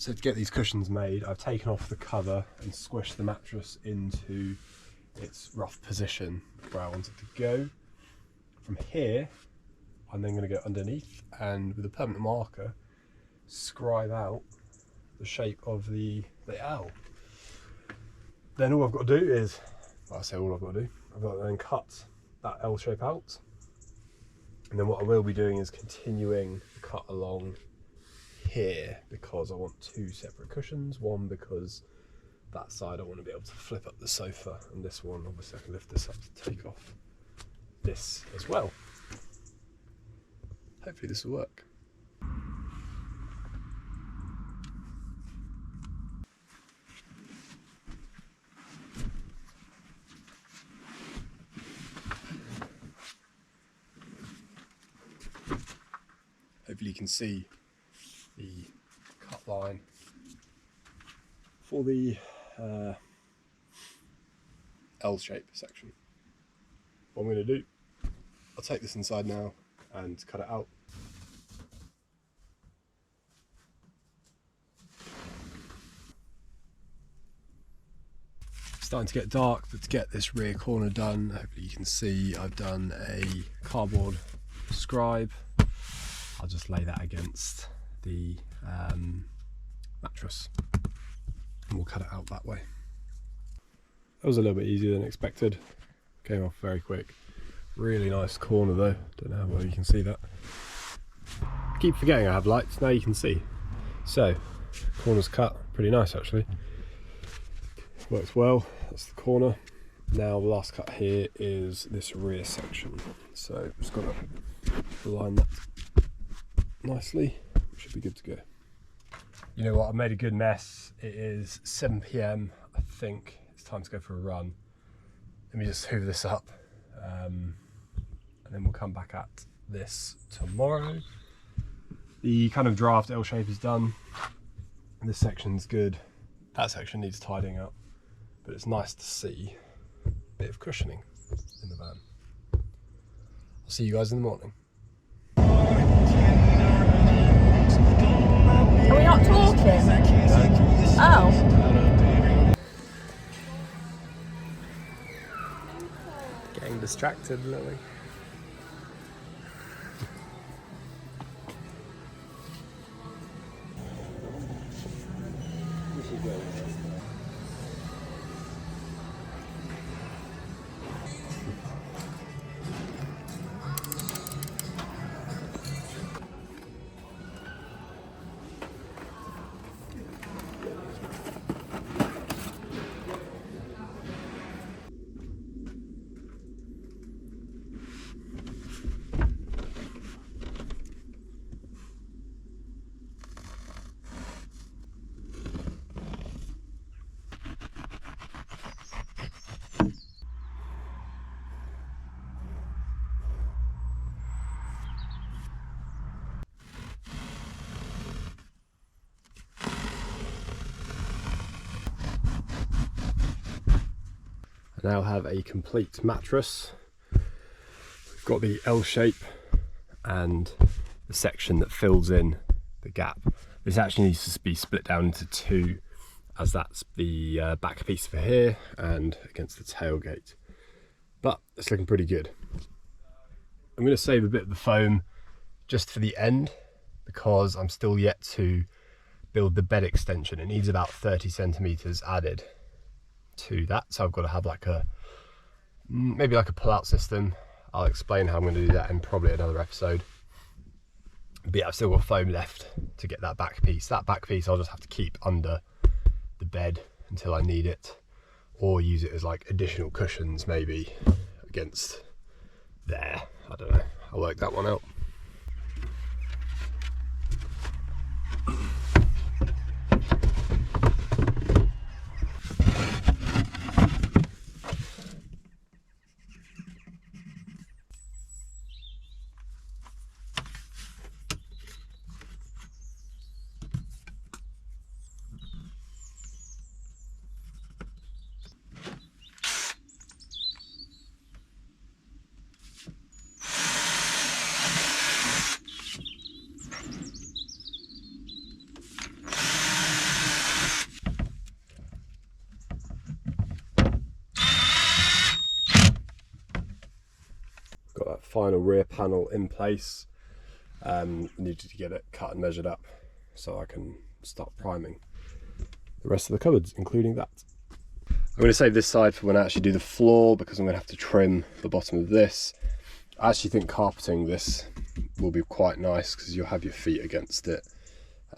So to get these cushions made, I've taken off the cover and squished the mattress into its rough position where I want it to go. From here, I'm then going to go underneath and with a permanent marker, scribe out the shape of the L. Then all I've got to do is, well, I say all I've got to do, I've got to then cut that L shape out. And then what I will be doing is continuing the cut along here because I want two separate cushions. One because that side I want to be able to flip up the sofa, and this one obviously I can lift this up to take off this as well. Hopefully this will work. Hopefully you can see the cut line for the L shape section. What I'm going to do, I'll take this inside now and cut it out. It's starting to get dark, but to get this rear corner done, hopefully you can see I've done a cardboard scribe. I'll just lay that against the mattress and we'll cut it out that way. That was a little bit easier than expected. Came off very quick. Really nice corner though. Don't know how well you can see that. I keep forgetting I have lights, now you can see. So, corner's cut, pretty nice actually. Works well, that's the corner. Now the last cut here is this rear section. So just got to align that nicely, should be good to go. You know what, I've made a good mess. It is 7 PM, I think it's time to go for a run. Let me just hoover this up and then we'll come back at this tomorrow. The kind of draft L shape is done. This section's good. That section needs tidying up, but it's nice to see a bit of cushioning in the van. I'll see you guys in the morning. Are we not talking? No. Oh. Getting distracted, Lily. I now have a complete mattress. We've got the L shape and the section that fills in the gap. This actually needs to be split down into two, as that's the back piece for here and against the tailgate. But it's looking pretty good. I'm going to save a bit of the foam just for the end because I'm still yet to build the bed extension. It needs about 30 centimeters added to that, so I've got to have like a maybe like a pull-out system. I'll explain how I'm going to do that in probably another episode. But yeah, I've still got foam left to get that back piece. That back piece I'll just have to keep under the bed until I need it, or use it as like additional cushions maybe against there. I don't know, I'll work that one out. final rear panel in place. Needed to get it cut and measured up so I can start priming the rest of the cupboards, including that. I'm going to save this side for when I actually do the floor, because I'm going to have to trim the bottom of this. I actually think carpeting this will be quite nice because you'll have your feet against it.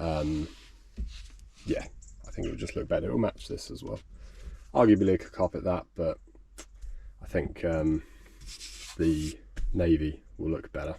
Yeah, I think it will just look better. It will match this as well. Arguably I could carpet that, but I think the navy will look better.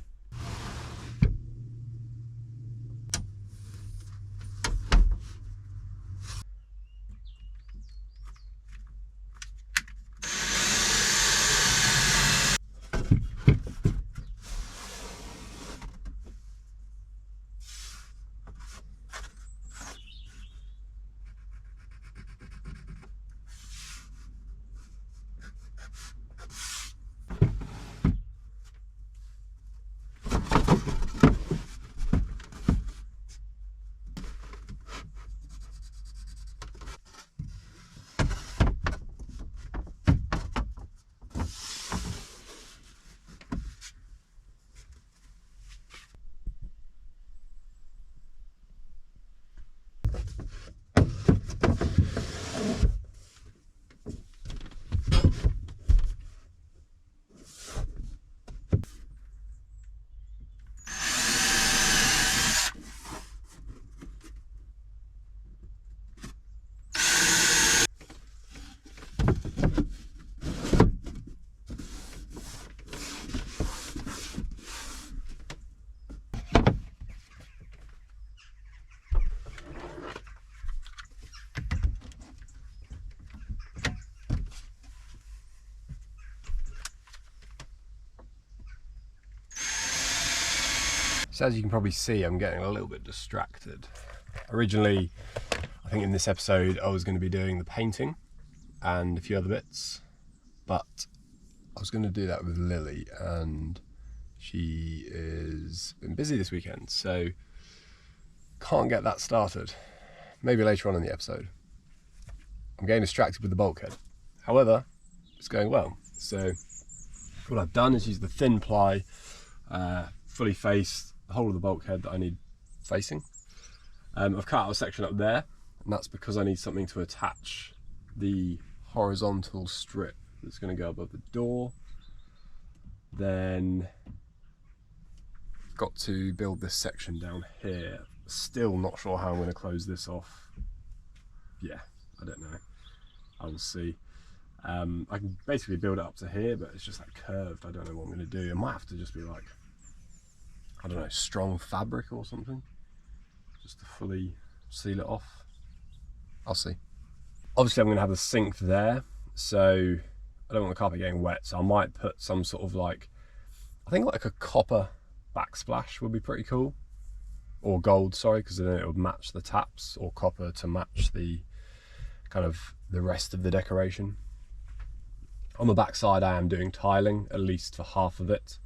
So as you can probably see, I'm getting a little bit distracted. Originally, I think in this episode, I was going to be doing the painting and a few other bits, but I was going to do that with Lily, and she is been busy this weekend, so can't get that started. Maybe later on in the episode. I'm getting distracted with the bulkhead. However, it's going well. So what I've done is use the thin ply, fully faced the whole of the bulkhead that I need facing. I've cut out a section up there, and that's because I need something to attach the horizontal strip that's going to go above the door. Then got to build this section down here. Still not sure how I'm going to close this off. Yeah, I don't know. I will see. I can basically build it up to here, but it's just like curved. I don't know what I'm going to do. It might have to just be like, I don't know, strong fabric or something, just to fully seal it off. I'll see. Obviously I'm going to have the sink there, so I don't want the carpet getting wet, so I might put some sort of like, I think like a copper backsplash would be pretty cool, or gold, sorry, because then it would match the taps, or copper to match the kind of the rest of the decoration. On the back side I am doing tiling, at least for half of it,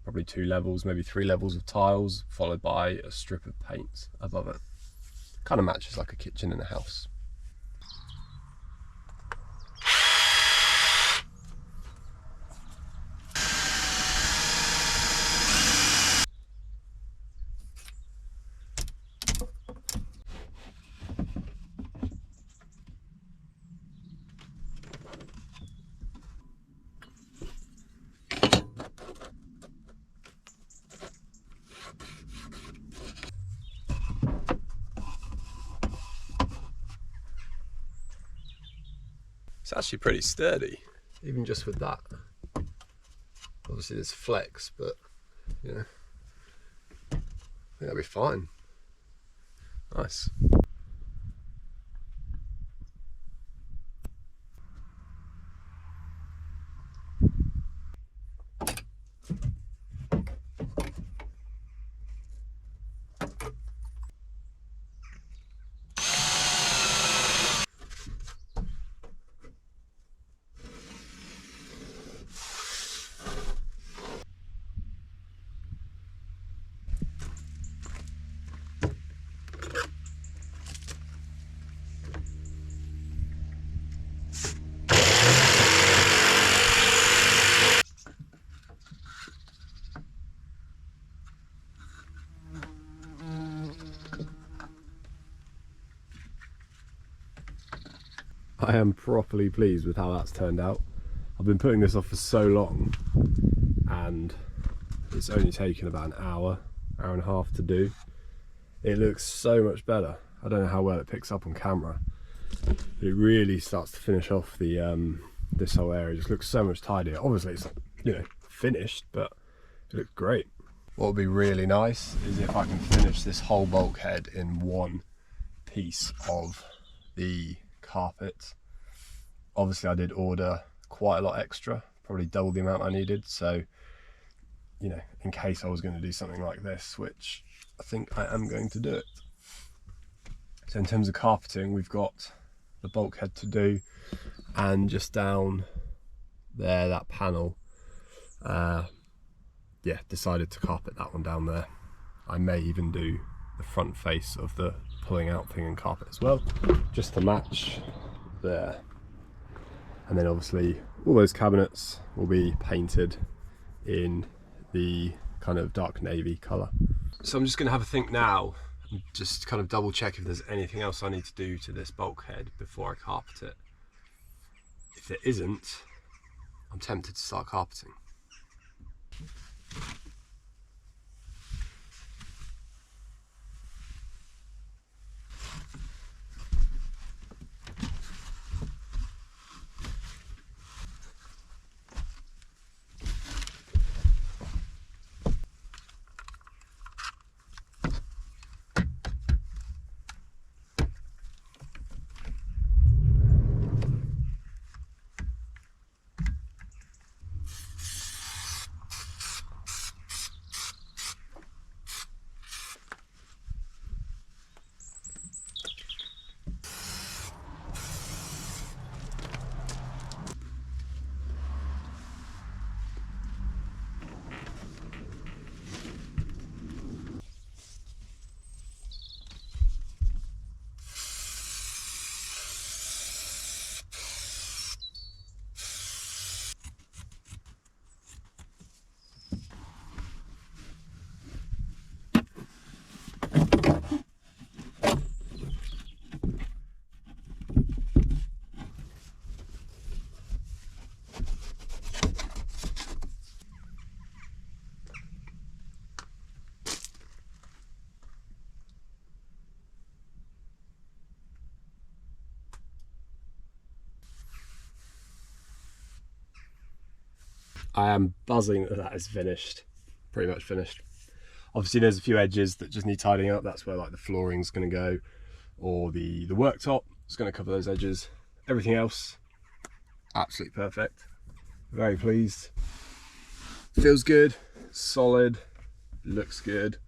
probably 2 levels, maybe 3 levels of tiles, followed by a strip of paint above it. Kind of matches like a kitchen in a house. It's actually pretty sturdy, even just with that. Obviously there's flex, but you know, I think that'll be fine. Nice. I am properly pleased with how that's turned out. I've been putting this off for so long, and it's only taken about an hour and a half to do. It looks so much better. I don't know how well it picks up on camera, but it really starts to finish off the this whole area. It just looks so much tidier. Obviously it's not, you know, finished, but it looks great. What would be really nice is if I can finish this whole bulkhead in one piece of the carpet. Obviously I did order quite a lot extra, probably double the amount I needed, so you know, in case I was going to do something like this, which I think I am going to do it. So in terms of carpeting, we've got the bulkhead to do, and just down there, that panel, yeah, decided to carpet that one down there. I may even do the front face of the pulling out thing and carpet as well, just to match there. And then obviously all those cabinets will be painted in the kind of dark navy colour. So I'm just going to have a think now and just kind of double check if there's anything else I need to do to this bulkhead before I carpet it. If there isn't, I'm tempted to start carpeting. I am buzzing that that is finished, pretty much finished. Obviously there's a few edges that just need tidying up. That's where like the flooring's going to go, or the worktop is going to cover those edges. Everything else, absolutely perfect. Very pleased. Feels good, solid, looks good.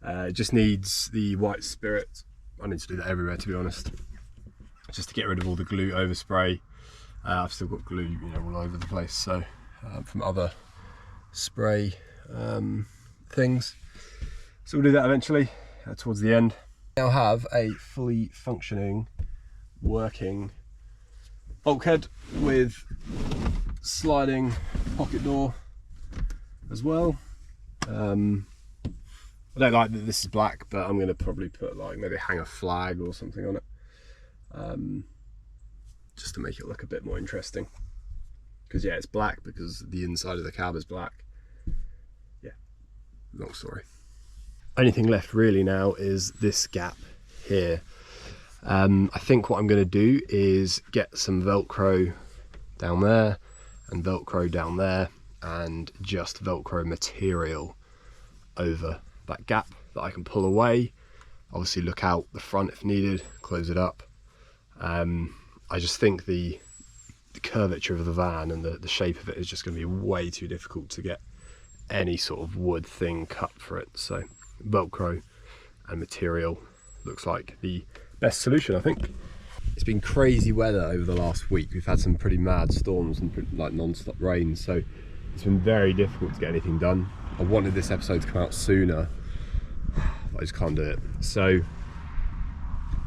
It just needs the white spirit. I need to do that everywhere, to be honest, just to get rid of all the glue overspray. I've still got glue, you know, all over the place, so from other spray things. So we'll do that eventually towards the end. Now have a fully functioning, working bulkhead with sliding pocket door as well. I don't like that this is black, but I'm going to probably put like maybe hang a flag or something on it, just to make it look a bit more interesting. Because yeah, it's black because the inside of the cab is black. Yeah, long story. Only thing left really now is this gap here. I think what I'm going to do is get some Velcro down there and Velcro down there, and just Velcro material over that gap that I can pull away. Obviously look out the front if needed, close it up. I just think the curvature of the van and the shape of it is just going to be way too difficult to get any sort of wood thing cut for it. So Velcro and material looks like the best solution, I think. It's been crazy weather over the last week. We've had some pretty mad storms and like non-stop rain, so it's been very difficult to get anything done. I wanted this episode to come out sooner, but I just can't do it. So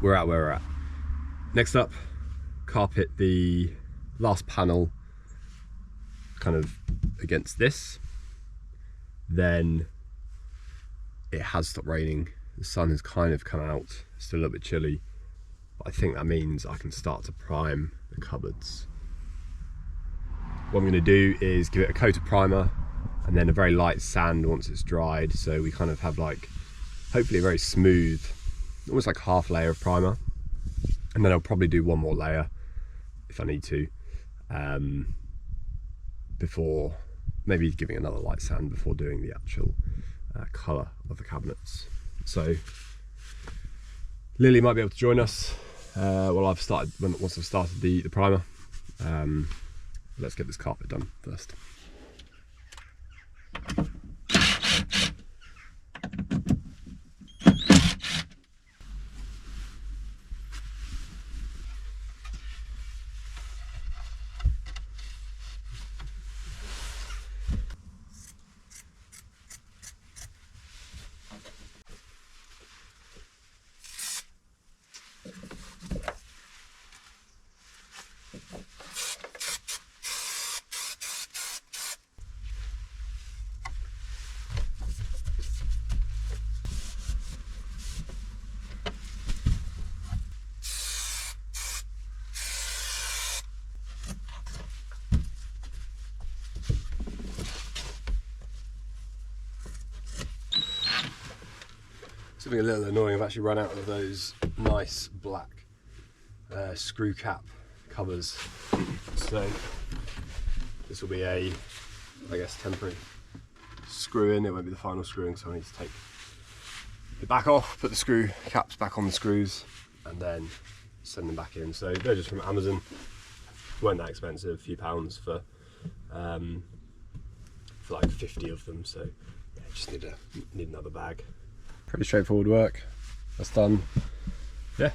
we're at where we're at. Next up, carpet the last panel kind of against this. Then it has stopped raining. The sun has kind of come out. It's still a little bit chilly. I think that means I can start to prime the cupboards. What I'm going to do is give it a coat of primer and then a very light sand once it's dried, so we kind of have like hopefully a very smooth, almost like half layer of primer, and then I'll probably do one more layer if I need to, before maybe giving another light sand before doing the actual colour of the cabinets. So Lily might be able to join us once I've started the primer. Let's get this carpet done first. Something a little annoying, I've actually run out of those nice black screw cap covers, so this will be a, I guess, temporary screw in. It won't be the final screwing, so I need to take it back off, put the screw caps back on the screws, and then send them back in. So they're just from Amazon, weren't that expensive, a few pounds for like 50 of them, so yeah, just need another bag. Pretty straightforward work. That's done. Yeah,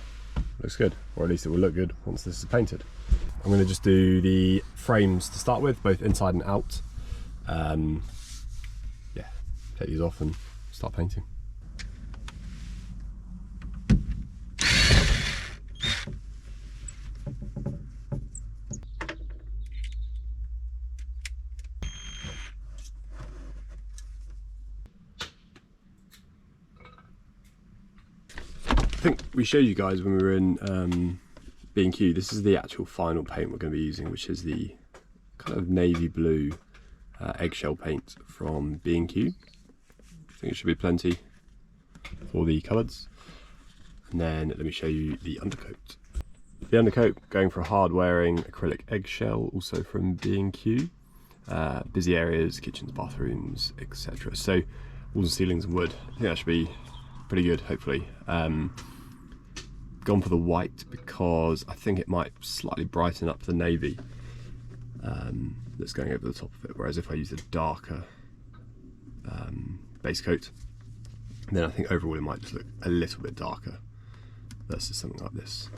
looks good, or at least it will look good once this is painted. I'm going to just do the frames to start with, both inside and out. Yeah, take these off and start painting. I think we showed you guys when we were in B&Q, this is the actual final paint we're going to be using, which is the kind of navy blue eggshell paint from B&Q. I think it should be plenty for the cupboards. And then let me show you the undercoat. The undercoat, going for a hard wearing acrylic eggshell, also from B&Q. Busy areas, kitchens, bathrooms, etc. So walls and ceilings and wood. I think that should be pretty good, hopefully. Gone for the white because I think it might slightly brighten up the navy that's going over the top of it, whereas if I use a darker base coat, then I think overall it might just look a little bit darker versus something like this.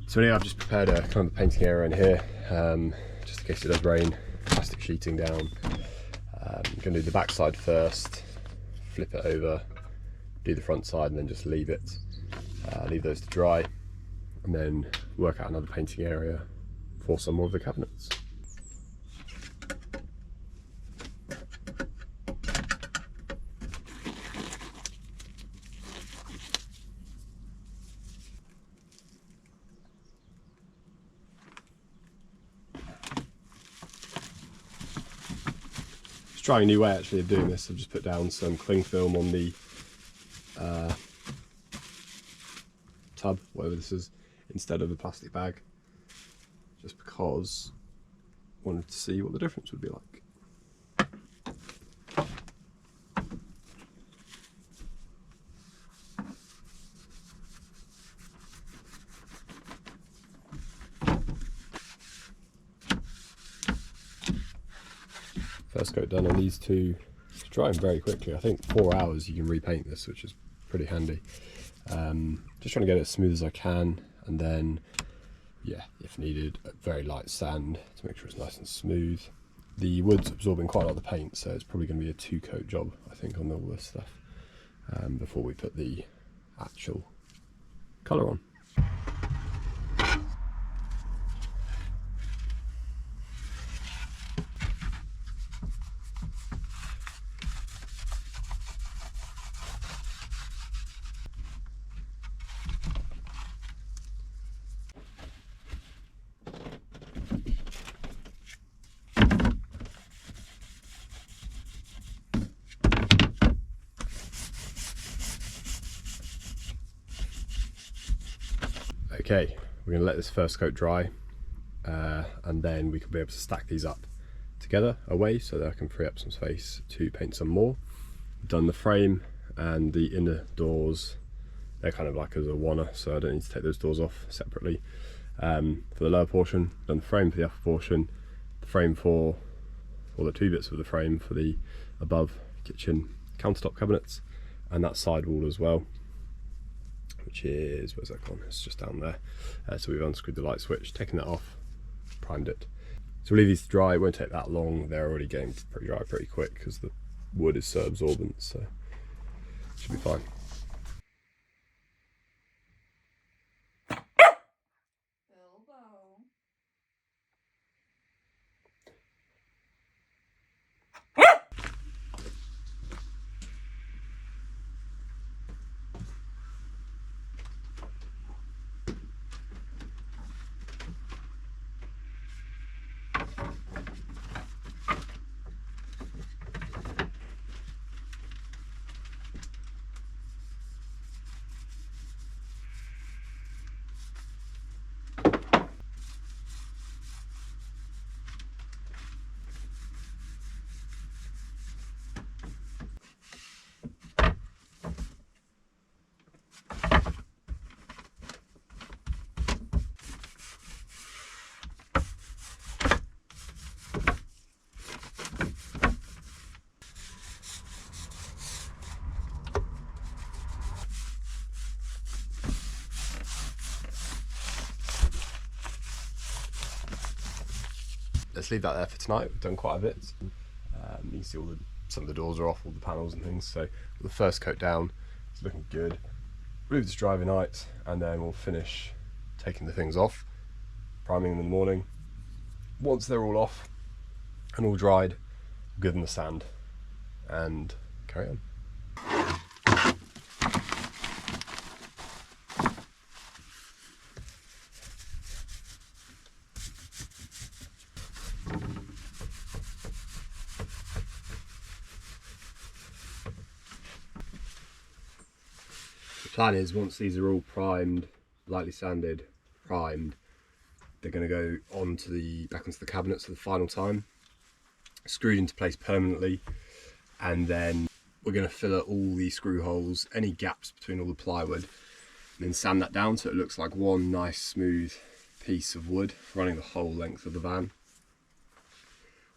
So anyway, I've just prepared a kind of painting area in here, just in case it does rain. Plastic sheeting down. I'm going to do the back side first, flip it over, do the front side, and then just leave those to dry, and then work out another painting area for some more of the cabinets. Just trying a new way actually of doing this. I've just put down some cling film on the tub, whatever this is, instead of a plastic bag, just because I wanted to see what the difference would be like. First coat done on these two. It's drying very quickly. I think 4 hours you can repaint this, which is pretty handy. Just trying to get it as smooth as I can, and then, yeah, if needed, a very light sand to make sure it's nice and smooth. The wood's absorbing quite a lot of the paint, so it's probably going to be a 2-coat job, I think, on all this stuff before we put the actual colour on. Okay, we're going to let this first coat dry, and then we can be able to stack these up together away so that I can free up some space to paint some more. Done the frame and the inner doors, they're kind of like as a oneer, so I don't need to take those doors off separately. For the lower portion, done the frame for the upper portion, the frame for, or the two bits of the frame for the above kitchen countertop cabinets, and that side wall as well, which is, where's that gone? It's just down there. So we've unscrewed the light switch, taken that off, primed it. So we'll leave these to dry. It won't take that long. They're already getting pretty dry pretty quick because the wood is so absorbent, so it should be fine. Let's leave that there for tonight. We've done quite a bit. You can see some of the doors are off, all the panels and things. So the first coat down, it's looking good. We'll leave this dry overnight, and then we'll finish taking the things off, priming them in the morning. Once they're all off and all dried, we'll give them the sand and carry on. The plan is, once these are all primed, lightly sanded, primed, they're going to go back onto the cabinets for the final time, screwed into place permanently, and then we're going to fill out all the screw holes, any gaps between all the plywood, and then sand that down so it looks like one nice smooth piece of wood running the whole length of the van.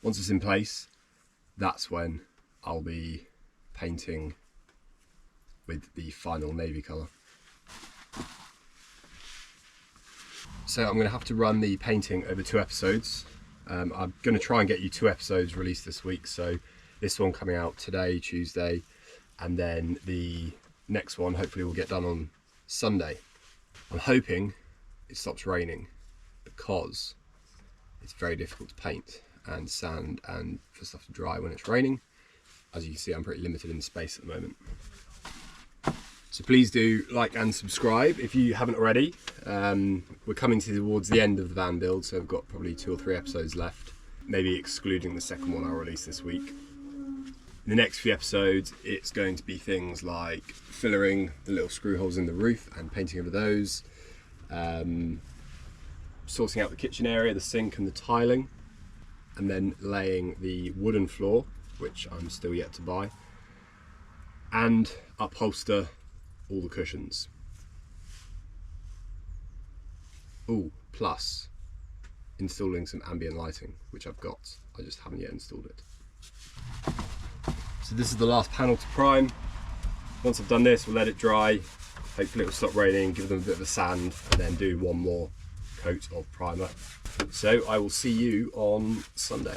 Once it's in place, that's when I'll be painting with the final navy colour. So I'm going to have to run the painting over 2 episodes. I'm going to try and get you 2 episodes released this week, so this one coming out today, Tuesday, and then the next one hopefully will get done on Sunday. I'm hoping it stops raining, because it's very difficult to paint and sand and for stuff to dry when it's raining. As you can see, I'm pretty limited in space at the moment. So please do like and subscribe if you haven't already. We're coming towards the end of the van build, so we've got probably 2 or 3 episodes left, maybe excluding the second one I'll release this week. In the next few episodes, it's going to be things like fillering the little screw holes in the roof and painting over those, sorting out the kitchen area, the sink and the tiling, and then laying the wooden floor, which I'm still yet to buy, and upholster all the cushions. Oh, plus installing some ambient lighting, which I've got. I just haven't yet installed it. So this is the last panel to prime. Once I've done this, we'll let it dry. Hopefully it will stop raining, give them a bit of a sand, and then do one more coat of primer. So I will see you on Sunday.